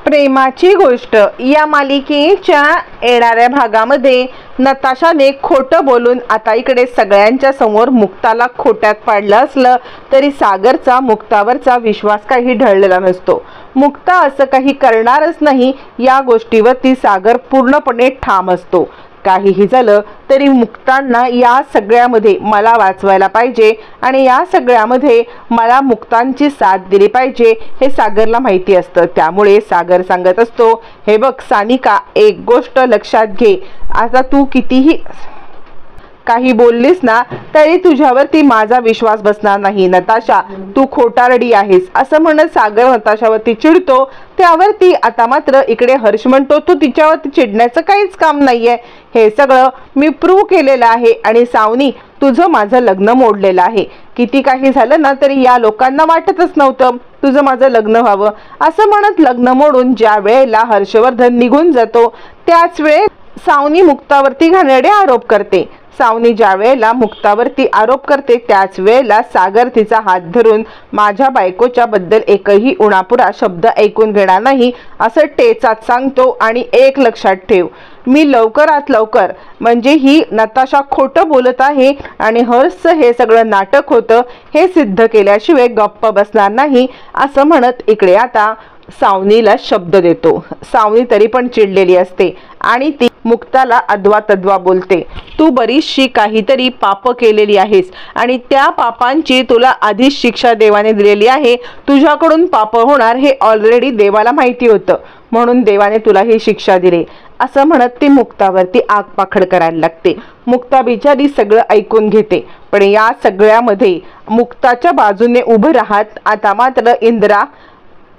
प्रेमाची गोष्ट या मालिकेच्या येणाऱ्या भागामध्ये नताशाने खोटं बोलून आता इकडे सगळ्यांच्या समोर मुक्ताला खोट्यात पाडलं असलं तरी सागरचा मुक्तावरचा विश्वास काही ढळलेला नसतो। मुक्ता असं काही करणारच नाही या गोष्टीवरती सागर पूर्णपणे ठाम असतो। काहीही झालं तरी मुक्तांना या सगळ्यामध्ये मला वाचवायला पाहिजे आणि या सगळ्यामध्ये मला मुक्तांची साथ दिली पाहिजे हे सागरला माहिती असतं। त्यामुळे सागर सांगत असतो, हे बघ सानिका, एक गोष्ट लक्षात घे, आता तू कितीही काही बोललीस ना तरी तुझ्यावरती माझा विश्वास बसणार नाही। नताशा, तू खोटारडी आहेस असं म्हणत सागर नताशावरती चिडतो। त्यावरती आता मात्र इकडे हर्ष म्हणतो, तू तिच्यावरती चिडण्याचं काहीच काम नाहीये, हे सगळं मी प्रूव्ह केलेलं आहे आणि सावनी, तुझं माझं लग्न मोडलेलं आहे। किती काही झालं ना तरी या लोकांना वाटतच नव्हतं तुझं माझं लग्न व्हावं। असं म्हणत लग्न मोडून ज्या वेळेला हर्षवर्धन निघून जातो त्याच वेळेस सावनी मुक्तावरती घाणेरडे आरोप करते। सावनी ज्या वेळेला मुक्तावरती आरोप करते त्याच वेळेला सागर तिचा हात धरून माझ्या बायकोच्या बद्दल एकही उणापुरा शब्द ऐकून घेणार नाही असं टेचात सांगतो। आणि एक लक्षात ठेव, मी लवकरात लवकर, म्हणजे ही नताशा खोटं बोलत आहे आणि हर्षचं हे सगळं नाटक होतं हे सिद्ध केल्याशिवाय गप्प बसणार नाही असं म्हणत इकडे आता सावनीला शब्द देतो। सावनी तरी पण चिडलेली असते आणि ती मुक्ताला अद्वा तद्वा बोलते, तू बरीचशी काहीतरी पाप केलेली आहेस आणि त्या पापांची तुला आधीच शिक्षा देवाने दिलेली आहे। तुझ्याकडून पाप होणार हे ऑलरेडी देवाला माहिती होतं, म्हणून देवाने तुला ही शिक्षा दिली असं म्हणत ती मुक्तावरती आगपाखड करायला लागते। मुक्ता बिचारी सगळं ऐकून घेते, पण या सगळ्यामध्ये मुक्ताच्या बाजूने उभं राहत आता मात्र इंद्रा,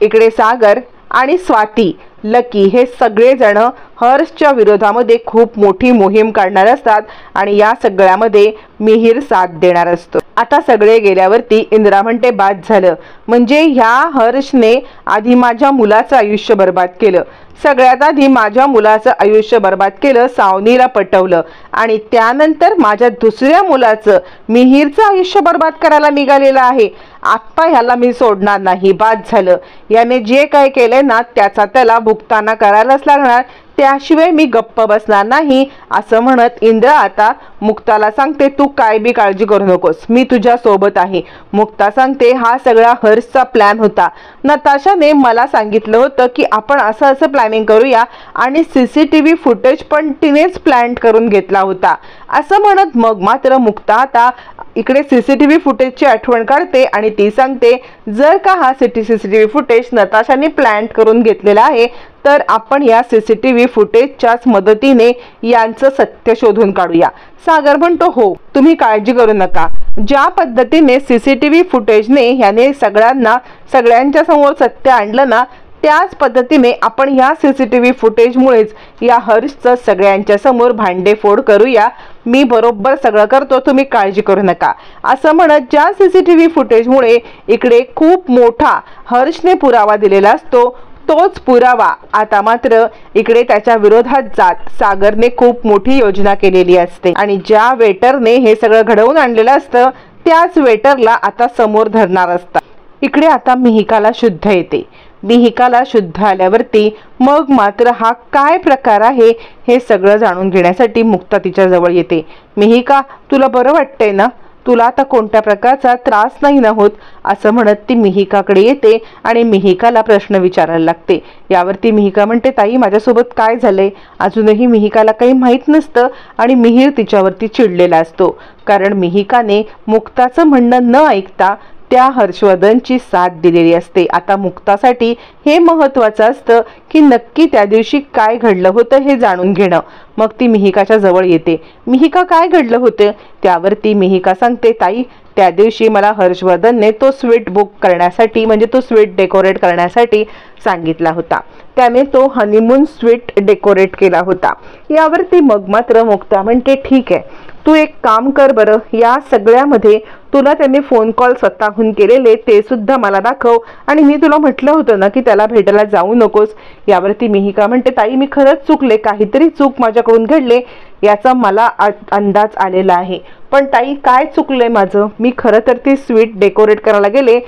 इकडे सागर आणि स्वाती, लकी हे सगळे जण हर्षच्या विरोधामध्ये खूप मोठी मोहीम काढणार असतात आणि या सगळ्यामध्ये मिहिर साथ देणार असतो। आता सगळे गेल्यावरती इंद्रा म्हणते, बाद झालं, म्हणजे ह्या हर्षने आधी माझ्या मुलाचं आयुष्य बर्बाद केलं, सगळ्यात आधी माझ्या मुलाचं आयुष्य बर्बाद केलं, सावनीला पटवलं आणि त्यानंतर माझ्या दुसऱ्या मुलाचं मिहिरचं आयुष्य बर्बाद करायला निघालेलं आहे। आता ह्याला मी सोडणार नाही, बाद झालं, याने जे काय केलंय ना त्याचा त्याला भुगताना करायलाच लागणार, त्याशिवाय मी गप्प बसणार नाही असं म्हणत इंद्रा आता मुक्ताला सांगते, तू काय बी काळजी करू नकोस, मी तुझ्या सोबत आहे। मुक्ता सांगते, हा सगळा हर्षचा प्लॅन होता, नताशाने मला सांगितलं होतं की आपण असं प्लॅनिंग करूया आणि CCTV फुटेज पण तिनेच प्लॅन करून घेतला होता असं म्हणत मग मात्र मुक्ता आता इकडे CCTV फुटेजची आठवण काढते आणि ती सांगते, जर का हा CCTV फुटेज नताशाने प्लॅन करून घेतलेला आहे तर आपण या CCTV फुटेजच्याच मदतीने यांचं सत्य शोधून काढूया। सागर म्हणतो, हो तुम्ही काळजी करू नका, ज्या पद्धतीने CCTV फुटेजने ह्याने सगळ्यांच्या समोर सत्य आणलं ना त्याच पद्धतीने आपण ह्या CCTV फुटेजमुळेच या हर्षचं सगळ्यांच्या समोर भांडेफोड करूया, मी बरोबर सगळं करतो, तुम्ही काळजी करू नका असं म्हणत ज्या CCTV फुटेजमुळे इकडे खूप मोठा हर्षने पुरावा दिलेला असतो तोच पुरावा आता मात्र इकडे त्याच्या विरोधात जात सागरने खूप मोठी योजना केलेली असते आणि ज्या वेटरने हे सगळं घडवून आणलेलं असतं त्याच वेटरला आता समोर धरणार असतात। इकडे आता मिहिकाला शुद्ध येते। मिहिकाला शुद्ध आल्यावरती मग मात्र हा काय प्रकार आहे हे सगळं जाणून घेण्यासाठी मुक्ता तिच्या जवळ येते। मिहिका, तुला बरं वाटतंय ना, तुला आता कोणत्या प्रकारचा त्रास नाही ना होत असं म्हणत ती मिहिकाकडे येते आणि मिहिकाला प्रश्न विचारायला लागते। यावरती मिहिका म्हणते, ताई माझ्यासोबत काय झालंय? अजूनही मिहिकाला काही माहीत नसतं आणि मिहिर तिच्यावरती चिडलेला असतो, कारण मिहिकाने मुक्ताचं म्हणणं न ऐकता त्या हर्षवर्धनची साथ दिलेली असते। आता मुक्तासाठी हे महत्त्वाचं असतं की नक्की त्या दिवशी काय घडलं होतं हे जाणून घेणं। मग ती मिहिकाच्या जवळ येते। मिहिका, काय घडलं होतं? त्यावरती मिहिका सांगते, ताई त्या दिवशी मला हर्षवर्धनने तो स्वीट बुक करण्यासाठी, म्हणजे तो स्वीट डेकोरेट करण्यासाठी सांगितला होता, त्याने तो हनीमून स्वीट डेकोरेट केला होता। यावरती मग मात्र मुक्ता म्हणते, ठीक आहे, तू एक काम कर बरं, या सगळ्यामध्ये तुला त्यांनी फोन कॉल स्वतःहून केलेले ते सुद्धा मला दाखव आणि मी तुला म्हटलं होतं ना की त्याला भेटायला जाऊ नकोस। यावरती मिहिका म्हणते, ताई मी खरंच चुकले, काहीतरी चूक माझ्याकडून घडले याचा मला अंदाज आलेला आहे, पण ताई काय चुकलंय माझं? मी खरं तर ती स्वीट डेकोरेट करायला गेले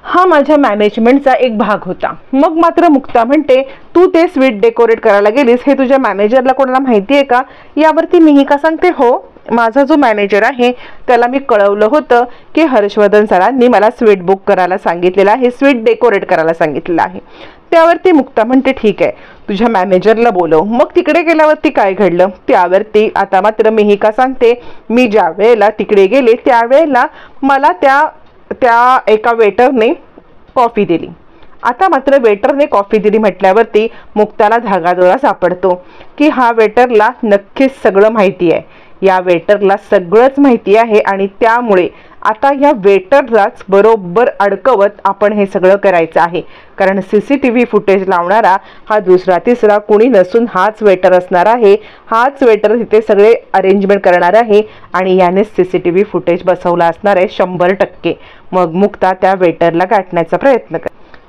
हा माझ्या मॅनेजमेंटचा एक भाग होता. मग मात्र मुक्ता म्हणते, तू ते स्वीट डेकोरेट करायला गेलीस हे तुझ्या मॅनेजरला कोणाला माहिती आहे का? यावरती मिहिका सांगते, हो, माझा जो मॅनेजर आहे त्याला मी कळवलं होतं की हर्षवर्धन सरांनी मला स्वीट बुक करायला सांगितलेलं आहे, स्वीट डेकोरेट करायला सांगितलेलं आहे. त्यावरती मुक्ता म्हणते, ठीक आहे, तुझ्या मॅनेजरला बोलव. मग तिकडे गेल्यावरती काय घडलं त्यावरती आता मात्र मिहिका सांगते, मी ज्या वेळेला तिकडे गेले त्यावेळेला मला त्या एका वेटरने कॉफी दिली. आता मात्र वेटरने कॉफी दिली म्हटल्यावरती मुक्ताला धागादोरा सापडतो की हा वेटरला नक्कीच सगळं माहिती आहे, या वेटरला सगळंच माहिती आहे आणि त्यामुळे आता या वेटरलाच बरोबर अडकवत आपण हे सगळं करायचं आहे. कारण CCTV फुटेज लावणारा हा दुसरा तिसरा कोणी नसून हाच वेटर असणार आहे. हाच वेटर तिथे सगळे अरेंजमेंट करणार आहे आणि याने CCTV फुटेज बसवला असणार आहे 100%. मग मुक्ता त्या वेटरला गाठण्याचा प्रयत्न कर.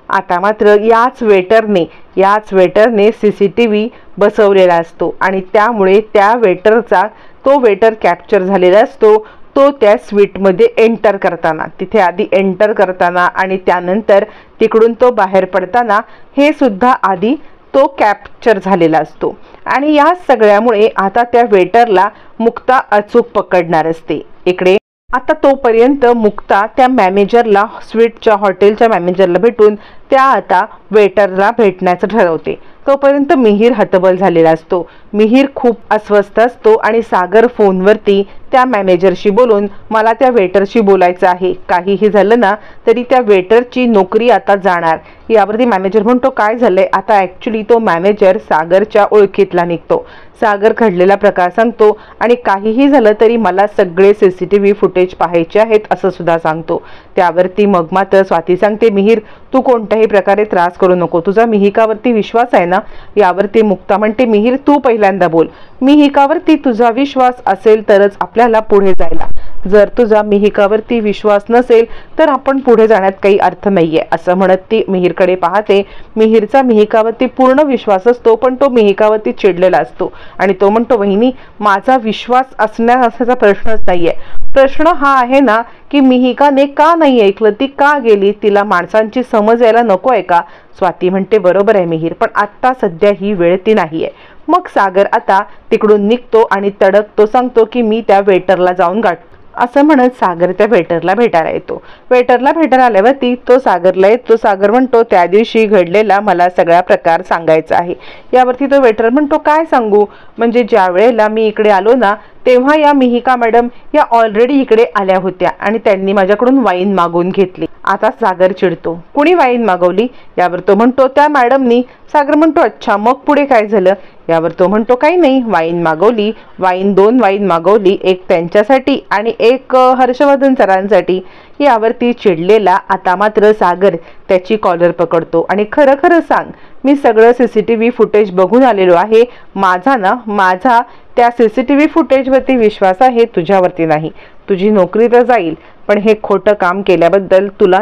आता मात्र याच वेटरने CCTV बसवलेला असतो आणि त्यामुळे त्या वेटरचा तो वेटर कॅप्चर झालेला असतो. तो त्या स्वीटमध्ये एंटर करताना, तिथे आधी एंटर करताना आणि त्यानंतर तिकडून तो बाहेर पडताना हे सुद्धा आधी तो कॅप्चर झालेला असतो. आणि या सगळ्यामुळे आता त्या वेटरला मुक्ता अचूक पकडणार असते. इकडे आता तोपर्यंत मुक्ता त्या मॅनेजरला, स्वीटच्या हॉटेलच्या मॅनेजरला भेटून त्या आता वेटरला भेटण्याचं ठरवते. तोपर्यंत मिहिर हतबल झालेला असतो. मिहिर खूप अस्वस्थ असतो आणि सागर फोनवरती त्या मॅनेजरशी बोलून, मला त्या वेटरशी बोलायचं आहे, काहीही झालं ना तरी त्या वेटरची नोकरी आता जाणार. यावरती मॅनेजर म्हणतो, काय झालंय? आता ॲक्च्युली तो मॅनेजर सागरच्या ओळखीतला निघतो. सागर घडलेला प्रकार सांगतो आणि काहीही झालं तरी मला सगळे CCTV फुटेज पाहायचे आहेत असं सुद्धा सांगतो. त्यावरती मग मात्र स्वाती सांगते, मिहिर, तू कोणत्याही प्रकारे त्रास करू नको, तुझा मिहिकावरती विश्वास आहे ना? यावरती मुक्ता म्हणते, मिहिर, तू पहिल्यांदा बोल. मिहिकावरती तुझा विश्वास असेल तरच आपल्याला पुढे जायला, जर तुझा मिहिकावरती विश्वास नसेल तर आपण पुढे जाण्यात काही अर्थ नाहीये असं म्हणत ती मिहिरकडे पाहते. मिहिरचा मिहिकावरती पूर्ण विश्वास असतो पण तो मिहिकावरती चिडलेला असतो आणि तो म्हणतो, वहिनी, माझा विश्वास असण्याचा प्रश्नच नाहीये. प्रश्न हा आहे ना की मिहिकाने का नाही ऐकलं, ती का गेली, तिला माणसांची समज यायला नको आहे का? स्वाती म्हणते, बरोबर आहे मिहिर, पण आत्ता सध्या ही वेळ ती नाहीये. मग सागर आता तिकडून निघतो आणि तडक तो सांगतो की मी त्या वेटरला जाऊन गाठतो. असं म्हणत सागर त्या वेटरला भेटायला येतो. वेटरला भेटायला आल्यावरती तो सागरला येतो. सागर म्हणतो, त्या दिवशी घडलेला मला सगळा प्रकार सांगायचा आहे. यावरती तो वेटर म्हणतो, काय सांगू? म्हणजे ज्या वेळेला मी इकडे आलो ना तेव्हा या मिहिका मॅडम या ऑलरेडी इकडे आल्या होत्या आणि त्यांनी माझ्याकडून वाईन मागवून घेतली. आता सागर चिडतो, कुणी वाईन मागवली? यावर तो म्हणतो, त्या मॅडमनी. सागर म्हणतो, अच्छा, मग पुढे काय झालं? यावर तो म्हणतो, काही नाही, वाईन मागवली, 2 वाईन मागवली, एक त्यांच्यासाठी आणि एक हर्षवर्धन सरांसाठी. यावरती चिडलेला आता मात्र सागर त्याची कॉलर पकडतो आणि खरं खरं सांग, मी सगळं CCTV फुटेज बघून आलेलो आहे. माझा त्या CCTV फुटेजवरती विश्वास आहे, तुझ्यावरती नाही. तुझी नोकरी तर जाईल पण हे खोटं काम केल्याबद्दल तुला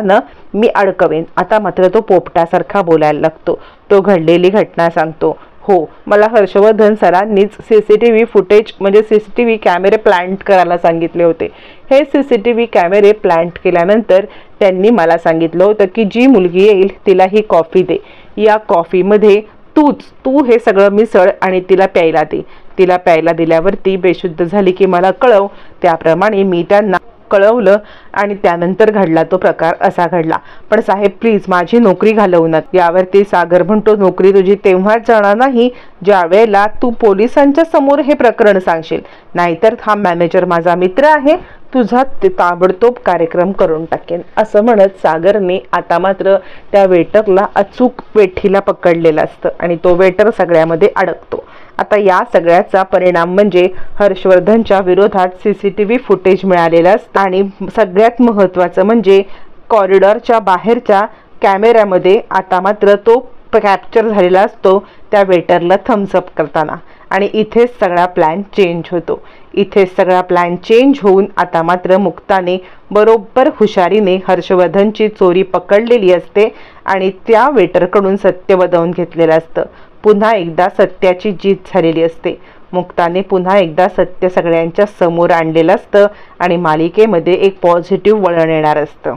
मी अडकवेन. आता मात्र तो पोपटासारखा बोलायला लागतो. तो घडलेली घटना सांगतो. हो, मला हर्षवर्धन सरांनीच CCTV फुटेज म्हणजे CCTV कॅमेरे प्लांट करायला सांगितले होते. हे CCTV कॅमेरे प्लांट केल्यानंतर त्यांनी मला सांगितलं होतं की जी मुलगी येईल तिला ही कॉफी दे. या कॉफीमध्ये तू हे सगळं मिसळ आणि तिला प्यायला दे. तिला प्यायला दिल्यावरती बेशुद्ध झाली की मला कळव. त्याप्रमाणे मी त्यांना कळवलं आणि त्यानंतर घडला तो प्रकार असा घडला. पण साहेब, प्लीज माझी नोकरी घालवू नका. यावरती सागर म्हणतो, नोकरी तुझी तेव्हाच जाणार नाही ज्या वेळेला तू पोलिसांच्या समोर हे प्रकरण सांगशील, नाहीतर हा मॅनेजर माझा मित्र आहे, तुझा ताबडतोब कार्यक्रम करून टाकेन. असं म्हणत सागरने आता मात्र त्या वेटरला अचूक वेठीला पकडलेलं असतं आणि तो वेटर सगळ्यामध्ये अडकतो. आता या सगळ्याचा परिणाम म्हणजे हर्षवर्धनच्या विरोधात CCTV फुटेज मिळालेलं असतं आणि सगळ्यात महत्त्वाचं म्हणजे कॉरिडॉरच्या बाहेरच्या कॅमेऱ्यामध्ये आता मात्र तो कॅप्चर झालेला असतो त्या वेटरला थम्सअप करताना. आणि इथेच सगळा प्लॅन चेंज होतो. इथेच सगळा प्लॅन चेंज होऊन आता मात्र मुक्ताने बरोबर हुशारीने हर्षवर्धनची चोरी पकडलेली असते आणि त्या वेटरकडून सत्य वदवून घेतलेलं असतं. पुन्हा एकदा सत्याची जीत झालेली असते. मुक्ताने पुन्हा एकदा सत्य सगळ्यांच्या समोर आणलेलं असतं आणि मालिकेमध्ये एक पॉझिटिव्ह वळण येणार असतं.